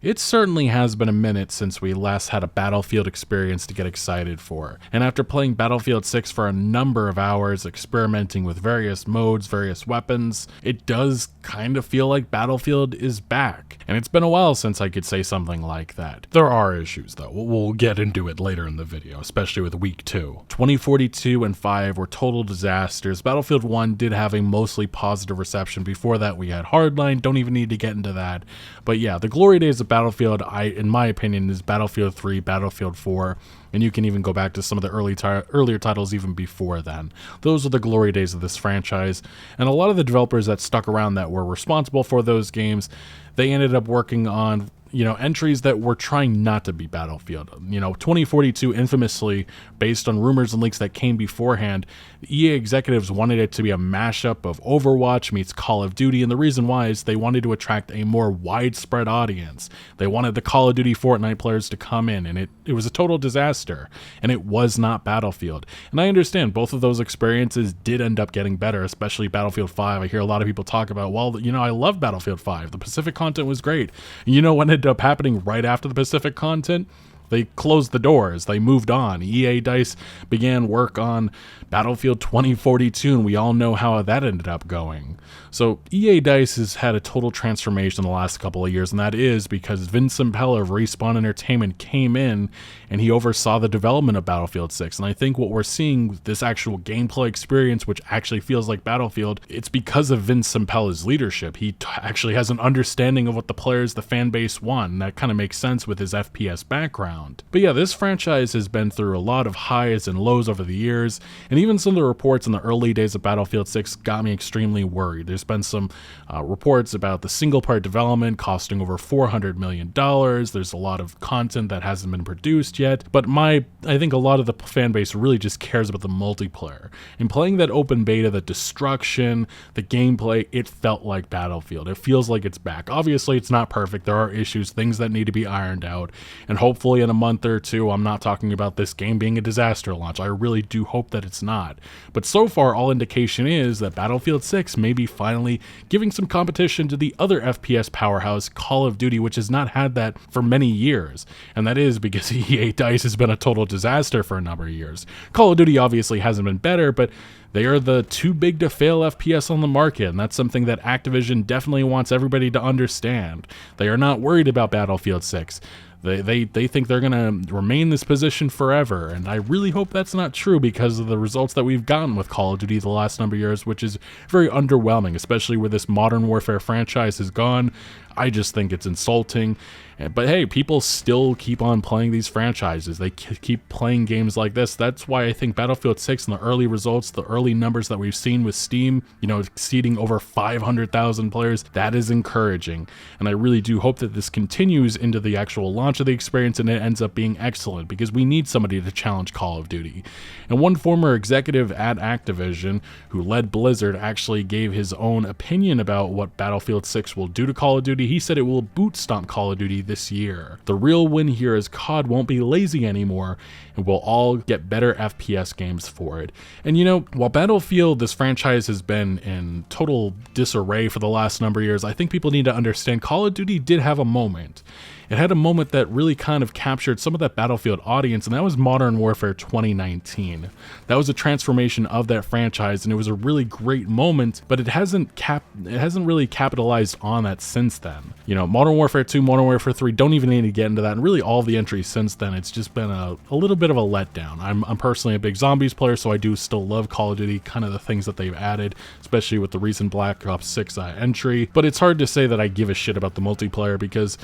It certainly has been a minute since we last had a Battlefield experience to get excited for, and after playing Battlefield 6 for a number of hours, experimenting with various modes, various weapons, it does kind of feel like Battlefield is back. And it's been a while since I could say something like that. There are issues though, we'll get into it later in the video, especially with week 2. 2042 and 5 were total disasters. Battlefield 1 did have a mostly positive reception. Before that we had Hardline, don't even need to get into that. But yeah, the glory days of Battlefield, in my opinion, is Battlefield 3, Battlefield 4, and you can even go back to some of the earlier titles even before then. Those are the glory days of this franchise, and a lot of the developers that stuck around that were responsible for those games, they ended up working on entries that were trying not to be Battlefield. 2042 infamously, based on rumors and leaks that came beforehand, EA executives wanted it to be a mashup of Overwatch meets Call of Duty, and the reason why is they wanted to attract a more widespread audience. They wanted the Call of Duty Fortnite players to come in, and it was a total disaster, and it was not Battlefield. And I understand both of those experiences did end up getting better, especially Battlefield 5. I hear a lot of people talk about, well, I love Battlefield 5. The Pacific content was great. And when ended up happening right after the Pacific content? They closed the doors. They moved on. EA DICE began work on Battlefield 2042, and we all know how that ended up going. So EA DICE has had a total transformation in the last couple of years, and that is because Vince Impella of Respawn Entertainment came in and he oversaw the development of Battlefield 6. And I think what we're seeing with this actual gameplay experience, which actually feels like Battlefield, it's because of Vince Impella's leadership. He actually has an understanding of what the players, the fan base want, and that kind of makes sense with his FPS background. But yeah, this franchise has been through a lot of highs and lows over the years, and even some of the reports in the early days of Battlefield 6 got me extremely worried. There's been some reports about the single-player development costing over $400 million. There's a lot of content that hasn't been produced yet, but I think a lot of the fan base really just cares about the multiplayer. And playing that open beta, the destruction, the gameplay, it felt like Battlefield. It feels like it's back. Obviously, it's not perfect. There are issues, things that need to be ironed out, and hopefully in a month or two, I'm not talking about this game being a disaster launch. I really do hope that it's not. But so far, all indication is that Battlefield 6 may be finally giving some competition to the other FPS powerhouse, Call of Duty, which has not had that for many years. And that is because EA DICE has been a total disaster for a number of years. Call of Duty obviously hasn't been better, but they are the too big to fail FPS on the market, and that's something that Activision definitely wants everybody to understand. They are not worried about Battlefield 6. They think they're going to remain in this position forever, and I really hope that's not true because of the results that we've gotten with Call of Duty the last number of years, which is very underwhelming, especially where this Modern Warfare franchise has gone. I just think it's insulting. But hey, people still keep on playing these franchises. They keep playing games like this. That's why I think Battlefield 6 and the early results, the early numbers that we've seen with Steam, exceeding over 500,000 players, that is encouraging. And I really do hope that this continues into the actual launch of the experience and it ends up being excellent, because we need somebody to challenge Call of Duty. And one former executive at Activision who led Blizzard actually gave his own opinion about what Battlefield 6 will do to Call of Duty. He said it will boot stomp Call of Duty this year. The real win here is COD won't be lazy anymore, and we'll all get better FPS games for it. And while Battlefield, this franchise, has been in total disarray for the last number of years, I think people need to understand Call of Duty did have a moment. It had a moment that really kind of captured some of that Battlefield audience, and that was Modern Warfare 2019. That was a transformation of that franchise, and it was a really great moment, but it hasn't really capitalized on that since then. Modern Warfare 2, Modern Warfare 3, don't even need to get into that, and really all the entries since then, it's just been a little bit of a letdown. I'm personally a big Zombies player, so I do still love Call of Duty, kind of the things that they've added, especially with the recent Black Ops 6 entry, but it's hard to say that I give a shit about the multiplayer, because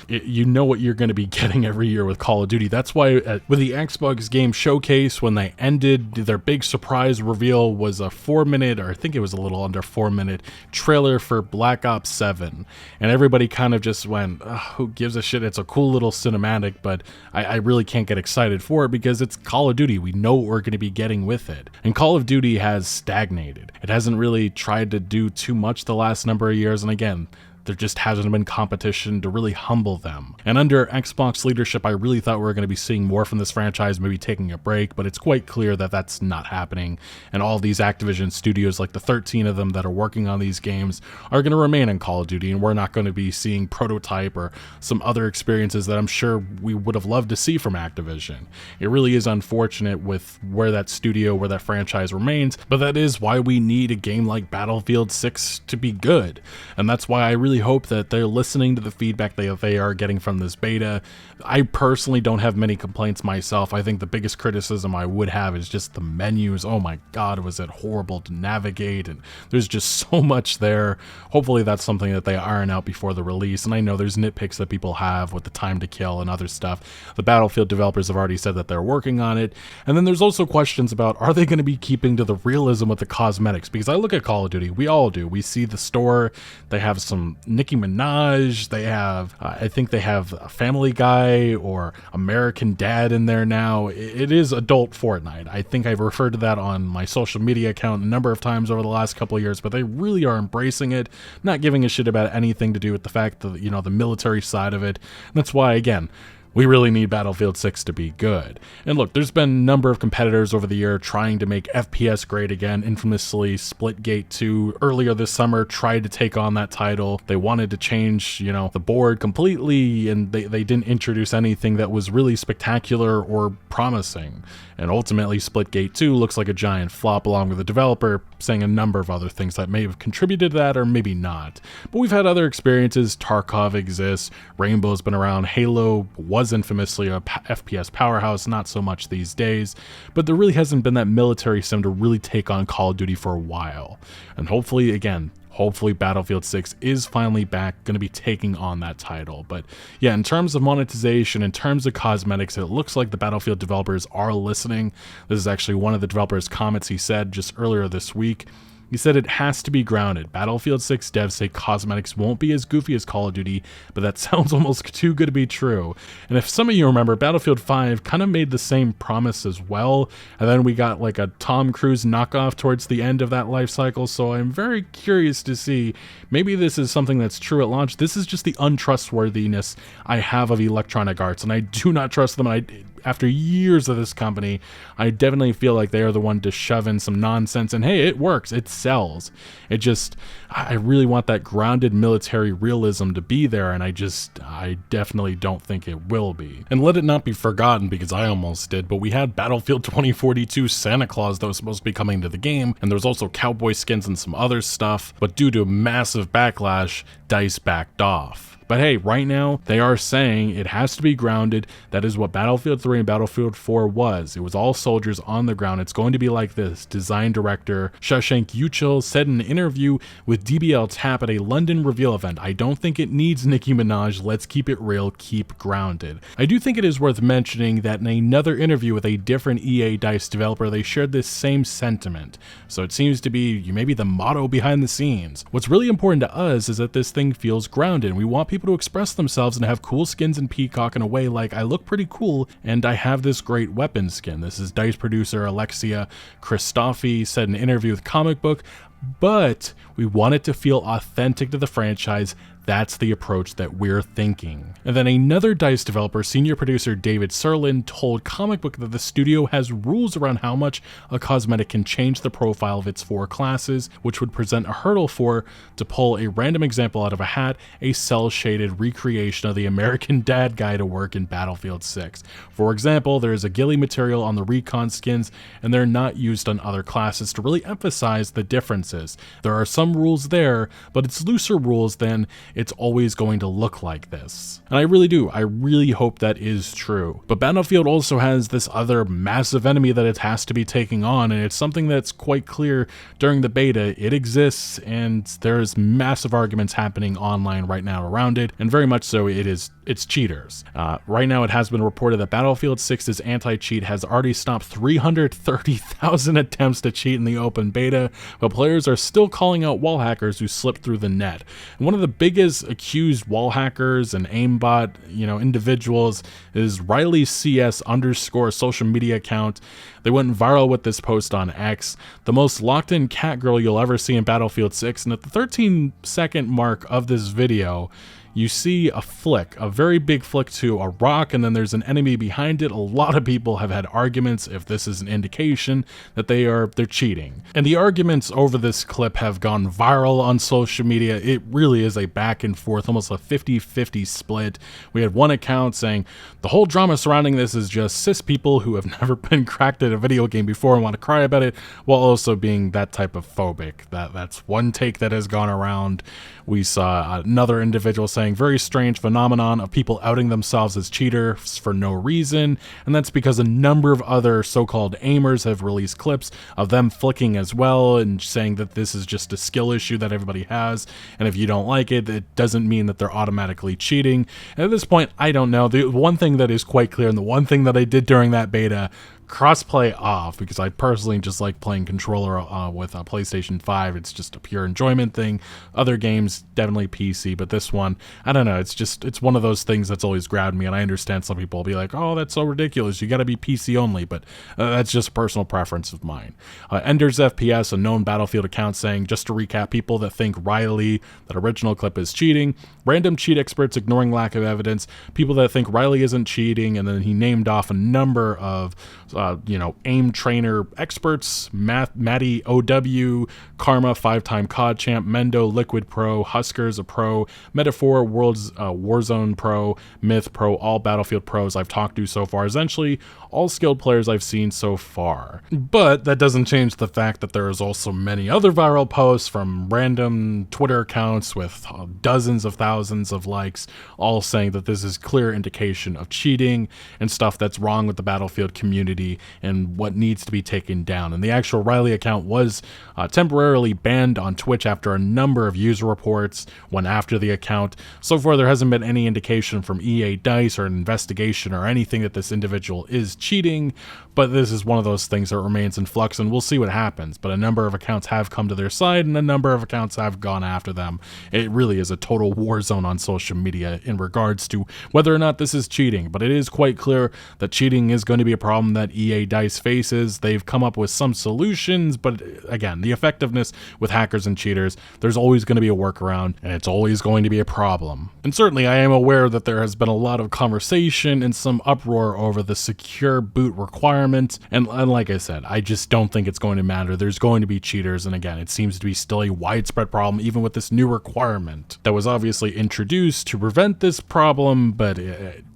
what you're going to be getting every year with Call of Duty. That's why with the Xbox Game Showcase, when they ended, their big surprise reveal was a 4-minute, or I think it was a little under 4-minute trailer for Black Ops 7. And everybody kind of just went, who gives a shit? It's a cool little cinematic, but I really can't get excited for it because it's Call of Duty. We know what we're going to be getting with it. And Call of Duty has stagnated. It hasn't really tried to do too much the last number of years. And again, there just hasn't been competition to really humble them. And under Xbox leadership, I really thought we were going to be seeing more from this franchise, maybe taking a break, but it's quite clear that that's not happening. And all these Activision studios, like the 13 of them that are working on these games, are going to remain in Call of Duty, and we're not going to be seeing Prototype or some other experiences that I'm sure we would have loved to see from Activision. It really is unfortunate with where that studio, where that franchise remains, but that is why we need a game like Battlefield 6 to be good. And that's why I really hope that they're listening to the feedback they are getting from this beta. I personally don't have many complaints myself. I think the biggest criticism I would have is just the menus. Oh my god, was it horrible to navigate, and there's just so much there. Hopefully that's something that they iron out before the release, and I know there's nitpicks that people have with the time to kill and other stuff. The Battlefield developers have already said that they're working on it, and then there's also questions about, are they going to be keeping to the realism with the cosmetics? Because I look at Call of Duty, we all do. We see the store, they have some Nicki Minaj, they have, I think they have a Family Guy or American Dad in there now. It is adult Fortnite. I think I've referred to that on my social media account a number of times over the last couple of years, but they really are embracing it, not giving a shit about anything to do with the fact that, you know, the military side of it. And that's why, again, we really need Battlefield 6 to be good. And look, there's been a number of competitors over the year trying to make FPS great again. Infamously, Splitgate 2 earlier this summer tried to take on that title. They wanted to change, you know, the board completely, and they didn't introduce anything that was really spectacular or promising. And ultimately, Splitgate 2 looks like a giant flop, along with the developer saying a number of other things that may have contributed to that or maybe not. But we've had other experiences. Tarkov exists, Rainbow's been around, Halo was infamously a FPS powerhouse, not so much these days, but there really hasn't been that military sim to really take on Call of Duty for a while. And hopefully, again, hopefully Battlefield 6 is finally back, going to be taking on that title. But yeah, in terms of monetization, in terms of cosmetics, it looks like the Battlefield developers are listening. This is actually one of the developers' comments he said just earlier this week. He said it has to be grounded. Battlefield 6 devs say cosmetics won't be as goofy as Call of Duty, but that sounds almost too good to be true. And if some of you remember, Battlefield 5 kind of made the same promise as well, and then we got like a Tom Cruise knockoff towards the end of that life cycle, so I'm very curious to see, maybe this is something that's true at launch. This is just the untrustworthiness I have of Electronic Arts, and I do not trust them. After years of this company, I definitely feel like they are the one to shove in some nonsense, and hey, it works, it sells. I really want that grounded military realism to be there, and I definitely don't think it will be. And let it not be forgotten, because I almost did, but we had Battlefield 2042 Santa Claus that was supposed to be coming to the game, and there was also cowboy skins and some other stuff, but due to massive backlash, DICE backed off. But hey, right now, they are saying it has to be grounded. That is what Battlefield 3 and Battlefield 4 was. It was all soldiers on the ground. It's going to be like this. Design director Shashank Uchil said in an interview with DBL Tap at a London reveal event, "I don't think it needs Nicki Minaj. Let's keep it real, keep grounded." I do think it is worth mentioning that in another interview with a different EA DICE developer, they shared this same sentiment. So it seems to be maybe the motto behind the scenes. What's really important to us is that this thing feels grounded. We want people to express themselves and have cool skins in Peacock in a way like, I look pretty cool and I have this great weapon skin. This is DICE producer Alexia Christofi said in an interview with Comic Book, but we want it to feel authentic to the franchise. That's the approach that we're thinking. And then another DICE developer, senior producer David Serlin, told Comic Book that the studio has rules around how much a cosmetic can change the profile of its 4 classes, which would present a hurdle for, to pull a random example out of a hat, a cel-shaded recreation of the American Dad guy to work in Battlefield 6. For example, there is a ghillie material on the recon skins, and they're not used on other classes to really emphasize the differences. There are some rules there, but it's looser rules than it's always going to look like this. And I really hope that is true. But Battlefield also has this other massive enemy that it has to be taking on, and it's something that's quite clear during the beta. It exists, and there's massive arguments happening online right now around it, and very much so it's cheaters. Right now it has been reported that Battlefield 6's anti-cheat has already stopped 330,000 attempts to cheat in the open beta, but players players are still calling out wall hackers who slip through the net. And one of the biggest accused wall hackers and aimbot, individuals is Riley CS _ social media account. They went viral with this post on X, the most locked in cat girl you'll ever see in Battlefield 6. And at the 13-second mark of this video, you see a flick, a very big flick to a rock, and then there's an enemy behind it. A lot of people have had arguments if this is an indication that they're cheating. And the arguments over this clip have gone viral on social media. It really is a back and forth, almost a 50-50 split. We had one account saying the whole drama surrounding this is just cis people who have never been cracked at a video game before and want to cry about it, while also being that type of phobic. That's one take that has gone around. We saw another individual saying very strange phenomenon of people outing themselves as cheaters for no reason, and that's because a number of other so-called aimers have released clips of them flicking as well and saying that this is just a skill issue that everybody has, and if you don't like it, it doesn't mean that they're automatically cheating. And at this point, I don't know. The one thing that is quite clear, and the one thing that I did during that beta, crossplay off, because I personally just like playing controller with a PlayStation 5. It's just a pure enjoyment thing. Other games, definitely PC, but this one, I don't know, it's one of those things that's always grabbed me, and I understand some people will be like, oh, that's so ridiculous, you gotta be PC only, but that's just a personal preference of mine. Enders FPS, a known Battlefield account, saying, just to recap, people that think Riley, that original clip, is cheating, random cheat experts ignoring lack of evidence, people that think Riley isn't cheating, and then he named off a number of aim trainer experts: Matty OW, Karma, 5-time COD champ, Mendo, Liquid Pro, Huskers, a pro, Metaphor, Warzone Pro, Myth Pro, all Battlefield pros I've talked to so far. Essentially, all skilled players I've seen so far. But that doesn't change the fact that there is also many other viral posts from random Twitter accounts with dozens of thousands of likes, all saying that this is clear indication of cheating and stuff that's wrong with the Battlefield community and what needs to be taken down. And the actual Riley account was temporarily banned on Twitch after a number of user reports went after the account. So far, there hasn't been any indication from EA DICE or an investigation or anything that this individual is cheating, but this is one of those things that remains in flux, and we'll see what happens. But a number of accounts have come to their side, and a number of accounts have gone after them. It really is a total war zone on social media in regards to whether or not this is cheating, but it is quite clear that cheating is going to be a problem that EA DICE faces. They've come up with some solutions, but again, the effectiveness with hackers and cheaters, there's always going to be a workaround, and it's always going to be a problem. And certainly I am aware that there has been a lot of conversation and some uproar over the secure boot requirement, and like I said, I just don't think it's going to matter. There's going to be cheaters, and again, it seems to be still a widespread problem even with this new requirement that was obviously introduced to prevent this problem, but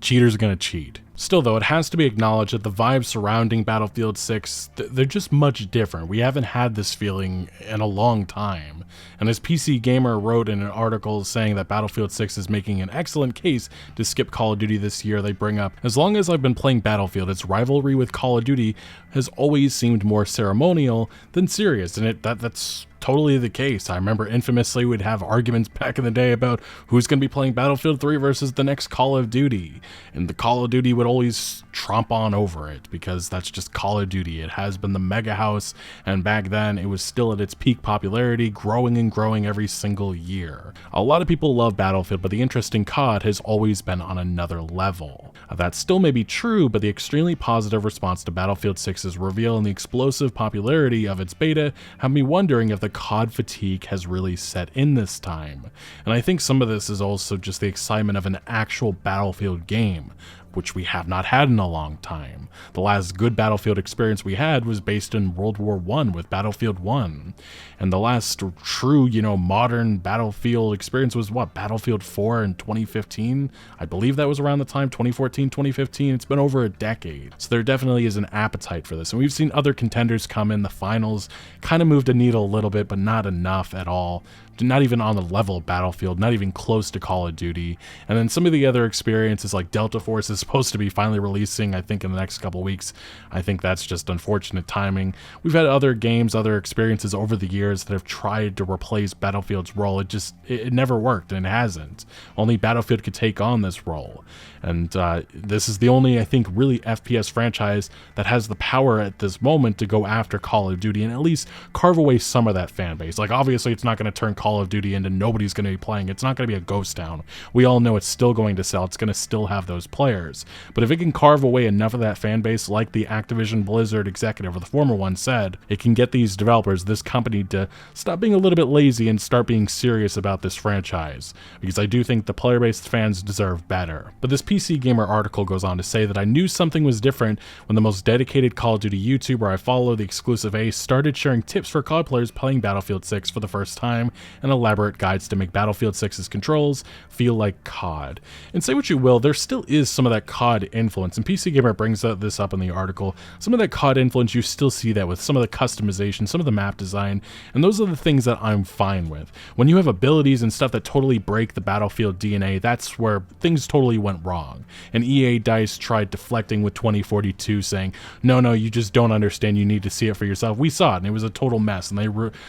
cheaters are going to cheat. Still though, it has to be acknowledged that the vibes surrounding Battlefield 6, they're just much different. We haven't had this feeling in a long time. And as PC Gamer wrote in an article saying that Battlefield 6 is making an excellent case to skip Call of Duty this year, they bring up, as long as I've been playing Battlefield, its rivalry with Call of Duty has always seemed more ceremonial than serious, and that's totally the case. I remember infamously we'd have arguments back in the day about who's going to be playing Battlefield 3 versus the next Call of Duty, and the Call of Duty would always tromp on over it because that's just Call of Duty. It has been the mega house, and back then it was still at its peak popularity, growing and growing every single year. A lot of people love Battlefield, but the interest in COD has always been on another level. That still may be true, but the extremely positive response to Battlefield 6's reveal and the explosive popularity of its beta have me wondering if the COD fatigue has really set in this time. And I think some of this is also just the excitement of an actual Battlefield game, which we have not had in a long time. The last good Battlefield experience we had was based in World War I with Battlefield 1. And the last true, modern Battlefield experience was what? Battlefield 4 in 2015? I believe that was around the time, 2014, 2015. It's been over a decade. So there definitely is an appetite for this. And we've seen other contenders come in. The finals kind of moved the needle a little bit, but not enough at all not even on the level of Battlefield, not even close to Call of Duty. And then some of the other experiences like Delta Force is supposed to be finally releasing, I think, in the next couple weeks. I think that's just unfortunate timing. We've had other games, other experiences over the years that have tried to replace Battlefield's role. It never worked, and it hasn't. Only Battlefield could take on this role. And this is the only, I think, really FPS franchise that has the power at this moment to go after Call of Duty and at least carve away some of that fan base. Like, obviously, it's not going to turn Call of Duty into nobody's going to be playing. It's not going to be a ghost town. We all know it's still going to sell. It's going to still have those players. But if it can carve away enough of that fan base, like the Activision Blizzard executive, or the former one, said, it can get these developers, this company, to stop being a little bit lazy and start being serious about this franchise. Because I do think the player-based fans deserve better. But this PC Gamer article goes on to say that I knew something was different when the most dedicated Call of Duty YouTuber I follow, the exclusive Ace, started sharing tips for COD players playing Battlefield 6 for the first time and elaborate guides to make Battlefield 6's controls feel like COD. And say what you will, there still is some of that COD influence, and PC Gamer brings this up in the article. Some of that COD influence, you still see that with some of the customization, some of the map design, and those are the things that I'm fine with. When you have abilities and stuff that totally break the Battlefield DNA, that's where things totally went wrong. And EA DICE tried deflecting with 2042, saying, no, you just don't understand, you need to see it for yourself. We saw it, and it was a total mess, and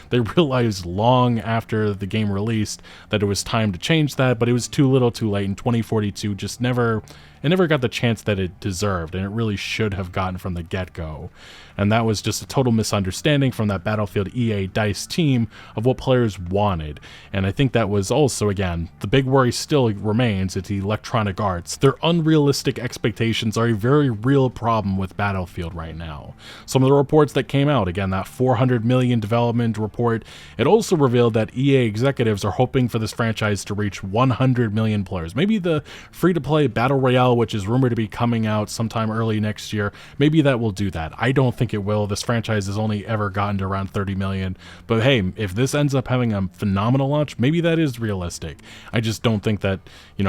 they realized long after the game released that it was time to change that, but it was too little too late, and 2042 just never got the chance that it deserved, and it really should have gotten from the get-go. And that was just a total misunderstanding from that Battlefield EA DICE team of what players wanted. And I think that was also, again, the big worry still remains, it's Electronic Arts. Their unrealistic expectations are a very real problem with Battlefield right now. Some of the reports that came out, again, that 400 million development report, it also revealed that EA executives are hoping for this franchise to reach 100 million players. Maybe the free-to-play Battle Royale, which is rumored to be coming out sometime early next year, maybe that will do that. I don't think it will. This franchise has only ever gotten to around 30 million. But hey, if this ends up having a phenomenal launch, maybe that is realistic. I just don't think that,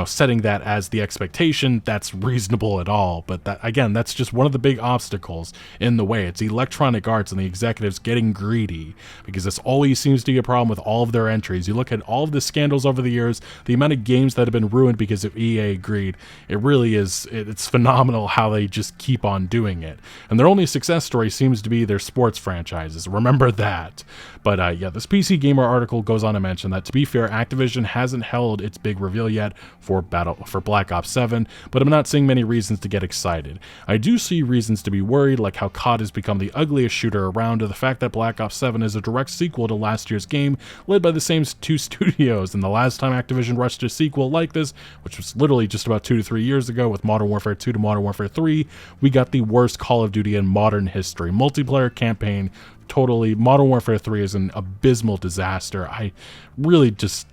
setting that as the expectation, that's reasonable at all. But that, again, that's just one of the big obstacles in the way. It's Electronic Arts and the executives getting greedy, because this always seems to be a problem with all of their entries. You look at all of the scandals over the years, the amount of games that have been ruined because of EA greed, it really is, it's phenomenal how they just keep on doing it. And their only success story seems to be their sports franchises. Remember that. But yeah, this PC Gamer article goes on to mention that, to be fair, Activision hasn't held its big reveal yet for Black Ops 7, but I'm not seeing many reasons to get excited. I do see reasons to be worried, like how COD has become the ugliest shooter around, to the fact that Black Ops 7 is a direct sequel to last year's game, led by the same two studios, and the last time Activision rushed a sequel like this, which was literally just about 2 to 3 years ago with Modern Warfare 2 to Modern Warfare 3, we got the worst Call of Duty in modern history. Multiplayer campaign, totally. Modern Warfare 3 is an abysmal disaster. I really just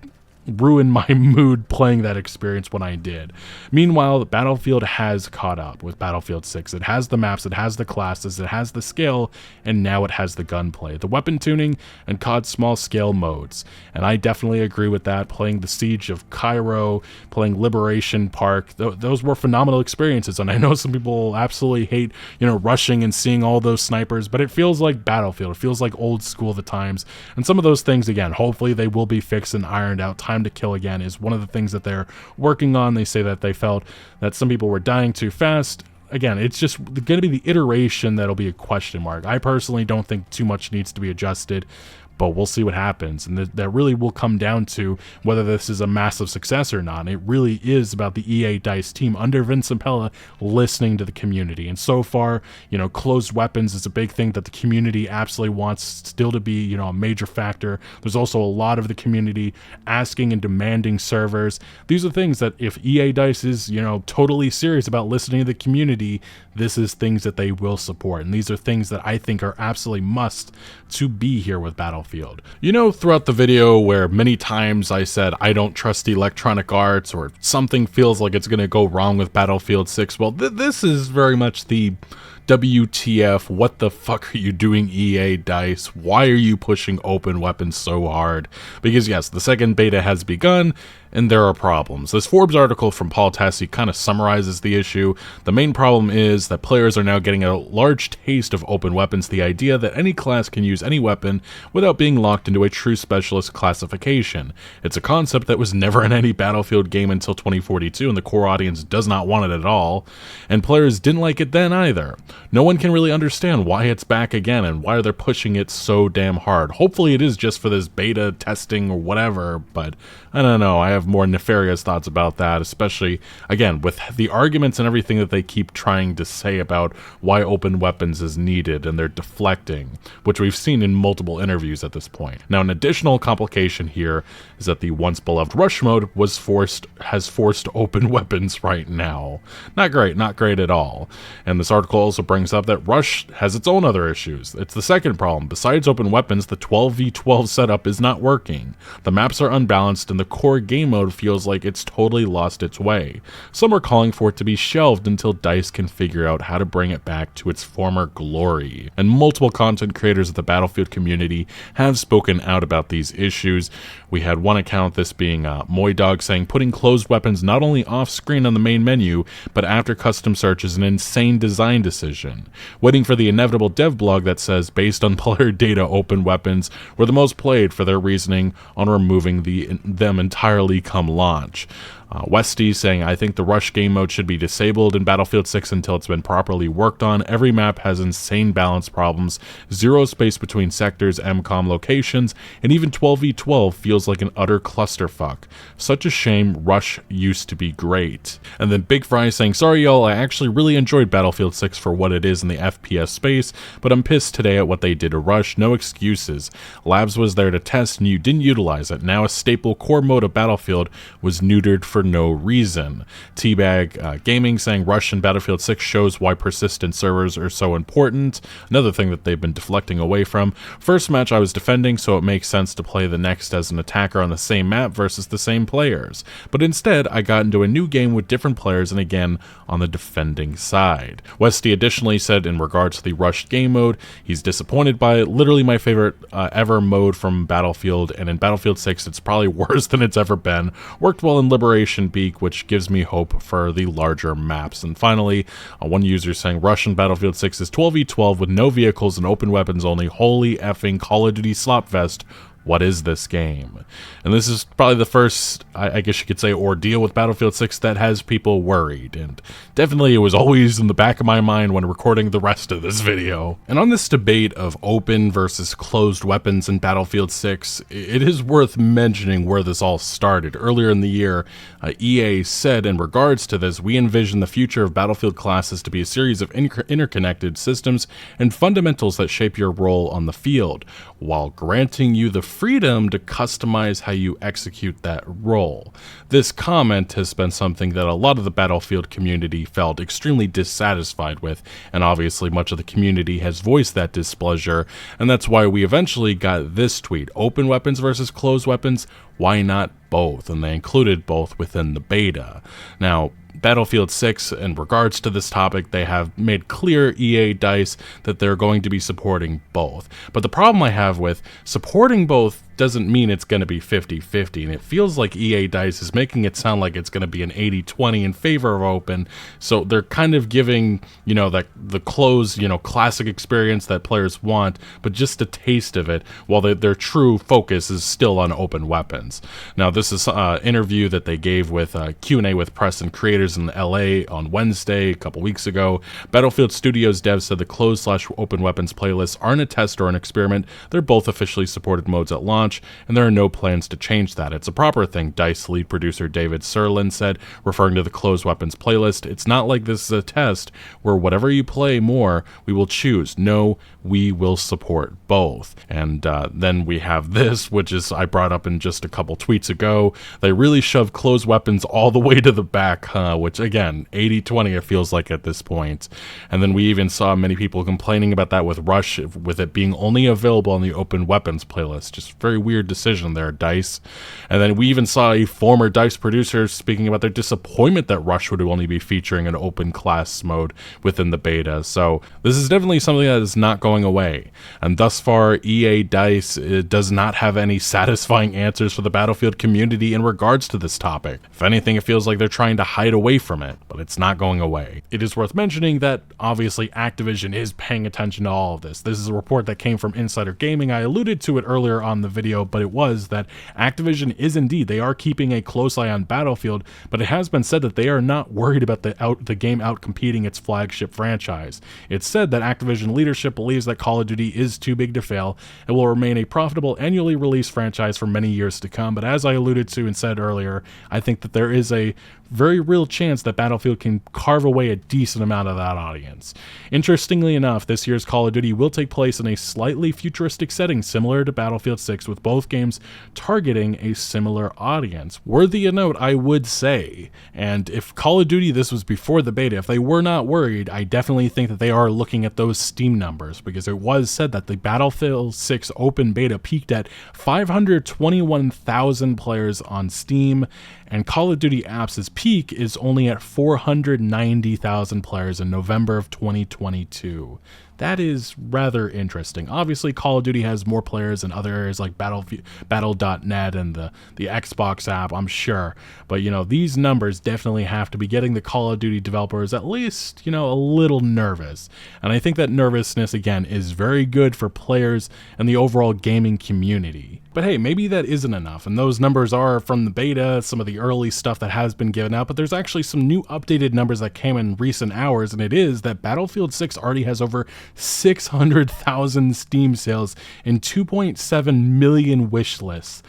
ruined my mood playing that experience when I did. Meanwhile, Battlefield has caught up with Battlefield 6. It has the maps, it has the classes, it has the scale, and now it has the gunplay, the weapon tuning, and COD's small scale modes. And I definitely agree with that. Playing the Siege of Cairo, playing Liberation Park, those were phenomenal experiences. And I know some people absolutely hate, rushing and seeing all those snipers, but it feels like Battlefield. It feels like old school at the times. And some of those things, again, hopefully they will be fixed and ironed out. Time to kill again is one of the things that they're working on. They say that they felt that some people were dying too fast. Again, it's just going to be the iteration that'll be a question mark. I personally don't think too much needs to be adjusted, but we'll see what happens. And that really will come down to whether this is a massive success or not. And it really is about the EA DICE team under Vince Zampella listening to the community. And so far, closed weapons is a big thing that the community absolutely wants still to be, a major factor. There's also a lot of the community asking and demanding servers. These are things that if EA DICE is, totally serious about listening to the community, this is things that they will support. And these are things that I think are absolutely must to be here with Battlefield. Throughout the video where many times I said I don't trust Electronic Arts, or something feels like it's going to go wrong with Battlefield 6, well, this is very much the WTF, what the fuck are you doing, EA DICE? Why are you pushing open weapons so hard? Because yes, the second beta has begun, and there are problems. This Forbes article from Paul Tassi kind of summarizes the issue. The main problem is that players are now getting a large taste of open weapons, the idea that any class can use any weapon without being locked into a true specialist classification. It's a concept that was never in any Battlefield game until 2042, and the core audience does not want it at all, and players didn't like it then either. No one can really understand why it's back again and why they're pushing it so damn hard. Hopefully it is just for this beta testing or whatever, but I don't know. I have more nefarious thoughts about that, especially, again, with the arguments and everything that they keep trying to say about why open weapons is needed, and they're deflecting, which we've seen in multiple interviews at this point. Now, an additional complication here is that the once beloved rush mode has forced open weapons right now. Not great at all. And this article also brings up that rush has its own other issues. It's the second problem. Besides open weapons, the 12v12 setup is not working. The maps are unbalanced, and the core game mode feels like it's totally lost its way. Some are calling for it to be shelved until DICE can figure out how to bring it back to its former glory. And multiple content creators of the Battlefield community have spoken out about these issues. We had one account, this being Moydog, saying putting closed weapons not only off screen on the main menu, but after custom search is an insane design decision. Waiting for the inevitable dev blog that says, based on player data, open weapons were the most played for their reasoning on removing them entirely come launch. Westy saying, I think the rush game mode should be disabled in Battlefield 6 until it's been properly worked on. Every map has insane balance problems, zero space between sectors, MCOM locations, and even 12v12 feels like an utter clusterfuck. Such a shame. Rush used to be great. And then Big Fry saying, sorry y'all, I actually really enjoyed Battlefield 6 for what it is in the FPS space, but I'm pissed today at what they did to Rush. No excuses. Labs was there to test and you didn't utilize it. Now a staple core mode of Battlefield was neutered for no reason. Teabag Gaming saying Rush in Battlefield 6 shows why persistent servers are so important. Another thing that they've been deflecting away from. First match I was defending, so it makes sense to play the next as an attacker on the same map versus the same players. But instead, I got into a new game with different players and again on the defending side. Westy additionally said in regards to the Rush game mode, he's disappointed by it. Literally my favorite ever mode from Battlefield, and in Battlefield 6 it's probably worse than it's ever been. Worked well in Liberation Peak, which gives me hope for the larger maps. And finally, one user saying Rush in Battlefield 6 is 12v12 with no vehicles and open weapons only. Holy effing Call of Duty slopfest. What is this game? And this is probably the first, I guess you could say, ordeal with Battlefield 6 that has people worried, and definitely it was always in the back of my mind when recording the rest of this video. And on this debate of open versus closed weapons in Battlefield 6, it is worth mentioning where this all started. Earlier in the year, EA said in regards to this, we envision the future of Battlefield classes to be a series of interconnected systems and fundamentals that shape your role on the field, while granting you the freedom to customize how you execute that role. This comment has been something that a lot of the Battlefield community felt extremely dissatisfied with, and obviously much of the community has voiced that displeasure, and that's why we eventually got this tweet: open weapons versus closed weapons, why not both? And they included both within the beta. Now, Battlefield 6, in regards to this topic, they have made clear, EA DICE, that they're going to be supporting both. But the problem I have with supporting both doesn't mean it's going to be 50-50, and it feels like EA DICE is making it sound like it's going to be an 80-20 in favor of open, so they're kind of giving, you know, the closed, you know, classic experience that players want, but just a taste of it, while their true focus is still on open weapons. Now, this is an interview that they gave with Q&A with press and creators in LA on Wednesday, a couple weeks ago. Battlefield Studios devs said the closed/open weapons playlists aren't a test or an experiment. They're both officially supported modes at launch, and there are no plans to change that. It's a proper thing, DICE lead producer David Serlin said, referring to the closed weapons playlist. It's not like this is a test where whatever you play more, we will choose. No, we will support both. And then we have this, which is I brought up in just a couple tweets ago. They really shoved closed weapons all the way to the back which again, 80-20 it feels like at this point. And then we even saw many people complaining about that with Rush, with it being only available on the open weapons playlist. Just very weird decision there, DICE. And then we even saw a former DICE producer speaking about their disappointment that Rush would only be featuring an open class mode within the beta. So this is definitely something that is not going away. And thus far, EA DICE does not have any satisfying answers for the Battlefield community in regards to this topic. If anything, it feels like they're trying to hide away from it, but it's not going away. It is worth mentioning that obviously Activision is paying attention to all of this. This is a report that came from Insider Gaming. I alluded to it earlier on the video, but it was that Activision is indeed, they are keeping a close eye on Battlefield, but it has been said that they are not worried about the game out-competing its flagship franchise. It's said that Activision leadership believes that Call of Duty is too big to fail and will remain a profitable annually released franchise for many years to come, but as I alluded to and said earlier, I think that there is a very real chance that Battlefield can carve away a decent amount of that audience. Interestingly enough, this year's Call of Duty will take place in a slightly futuristic setting similar to Battlefield 6, with both games targeting a similar audience. Worthy of note, I would say, and if Call of Duty, this was before the beta, if they were not worried, I definitely think that they are looking at those Steam numbers, because it was said that the Battlefield 6 open beta peaked at 521,000 players on Steam, and Call of Duty Apps' peak is only at 490,000 players in November of 2022. That is rather interesting. Obviously, Call of Duty has more players in other areas like Battle.net and the Xbox app, I'm sure. But, you know, these numbers definitely have to be getting the Call of Duty developers at least, you know, a little nervous. And I think that nervousness, again, is very good for players and the overall gaming community. But hey, maybe that isn't enough, and those numbers are from the beta, some of the early stuff that has been given out, but there's actually some new updated numbers that came in recent hours, and it is that Battlefield 6 already has over 600,000 Steam sales and 2.7 million wish lists.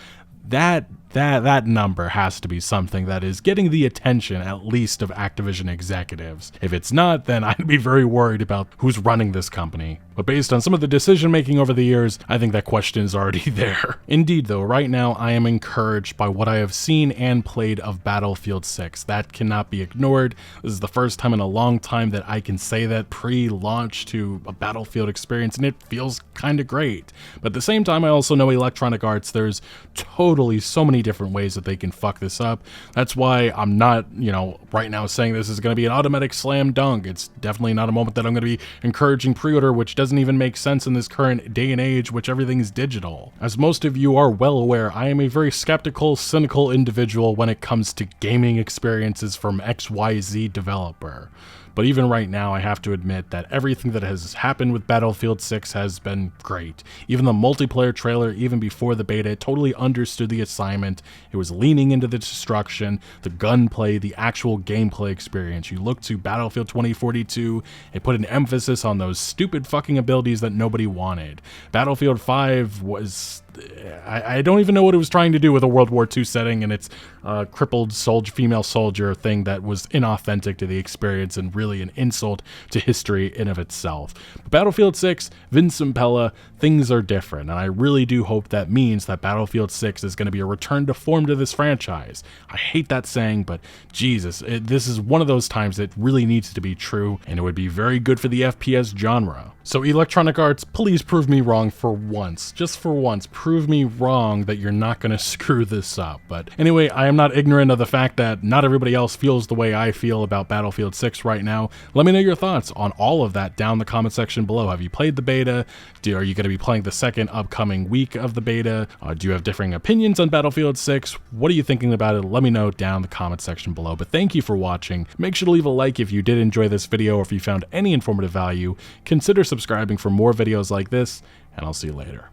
That number has to be something that is getting the attention, at least, of Activision executives. If it's not, then I'd be very worried about who's running this company. But based on some of the decision making over the years, I think that question is already there. Indeed though, right now I am encouraged by what I have seen and played of Battlefield 6. That cannot be ignored. This is the first time in a long time that I can say that pre-launch to a Battlefield experience, and it feels kind of great. But at the same time, I also know Electronic Arts, there's totally so many different ways that they can fuck this up. That's why I'm not, you know, right now saying this is going to be an automatic slam dunk. It's definitely not a moment that I'm going to be encouraging pre-order, which doesn't even make sense in this current day and age, which everything's digital. As most of you are well aware, I am a very skeptical, cynical individual when it comes to gaming experiences from XYZ developer. But even right now, I have to admit that everything that has happened with Battlefield 6 has been great. Even the multiplayer trailer, even before the beta, it totally understood the assignment. It was leaning into the destruction, the gunplay, the actual gameplay experience. You look to Battlefield 2042, it put an emphasis on those stupid fucking abilities that nobody wanted. Battlefield 5 was... I don't even know what it was trying to do with a World War II setting and its crippled female soldier thing that was inauthentic to the experience and really an insult to history in of itself. But Battlefield 6, Vince Impella, things are different, and I really do hope that means that Battlefield 6 is going to be a return to form to this franchise. I hate that saying, but Jesus, this is one of those times that really needs to be true, and it would be very good for the FPS genre. So Electronic Arts, please prove me wrong for once. Just for once, prove me wrong that you're not going to screw this up. But anyway, I am not ignorant of the fact that not everybody else feels the way I feel about Battlefield 6 right now. Let me know your thoughts on all of that down in the comment section below. Have you played the beta? Are you going to be playing the second upcoming week of the beta? Do you have differing opinions on Battlefield 6? What are you thinking about it? Let me know down in the comment section below. But thank you for watching. Make sure to leave a like if you did enjoy this video, or if you found any informative value. Consider subscribing for more videos like this, and I'll see you later.